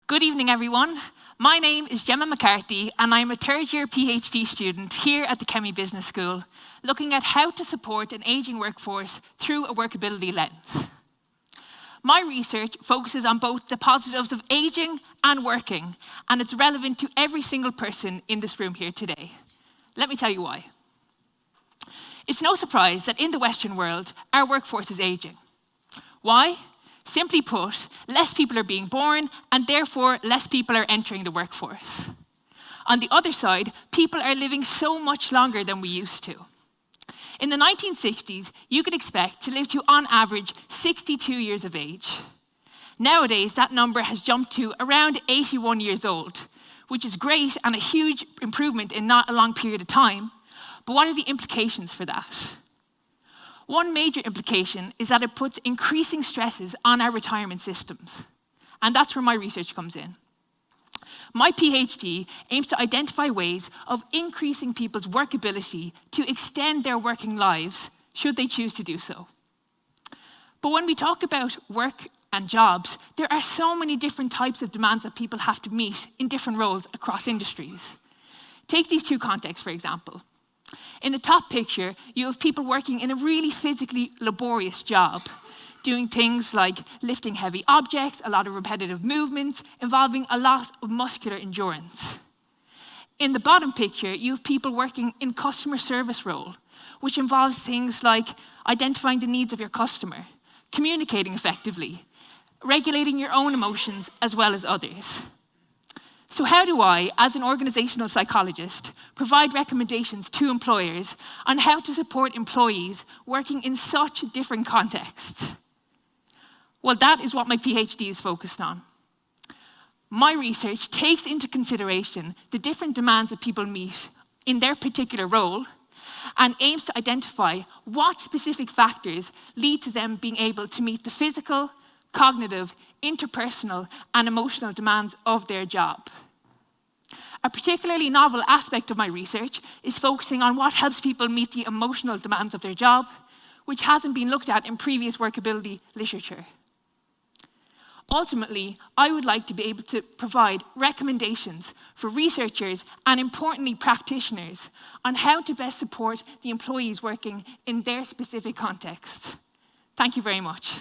Good evening, everyone. My name is Gemma McCarthy, and I'm a third-year PhD student here at the Kemmy Business School, looking at how to support an ageing workforce through a workability lens. My research focuses on both the positives of ageing and working, and it's relevant to every single person in this room here today. Let me tell you why. It's no surprise that in the Western world, our workforce is ageing. Why? Simply put, less people are being born, and therefore less people are entering the workforce. On the other side, people are living so much longer than we used to. In the 1960s, you could expect to live to, on average, 62 years of age. Nowadays, that number has jumped to around 81 years old, which is great and a huge improvement in not a long period of time. But what are the implications for that? One major implication is that it puts increasing stresses on our retirement systems. And that's where my research comes in. My PhD aims to identify ways of increasing people's workability to extend their working lives, should they choose to do so. But when we talk about work and jobs, there are so many different types of demands that people have to meet in different roles across industries. Take these two contexts, for example. In the top picture, you have people working in a really physically laborious job, doing things like lifting heavy objects, a lot of repetitive movements, involving a lot of muscular endurance. In the bottom picture, you have people working in customer service role, which involves things like identifying the needs of your customer, communicating effectively, regulating your own emotions as well as others. So how do I, as an organizational psychologist, provide recommendations to employers on how to support employees working in such different contexts? Well, that is what my PhD is focused on. My research takes into consideration the different demands that people meet in their particular role and aims to identify what specific factors lead to them being able to meet the physical, cognitive, interpersonal, and emotional demands of their job. A particularly novel aspect of my research is focusing on what helps people meet the emotional demands of their job, which hasn't been looked at in previous workability literature. Ultimately, I would like to be able to provide recommendations for researchers and, importantly, practitioners on how to best support the employees working in their specific context. Thank you very much.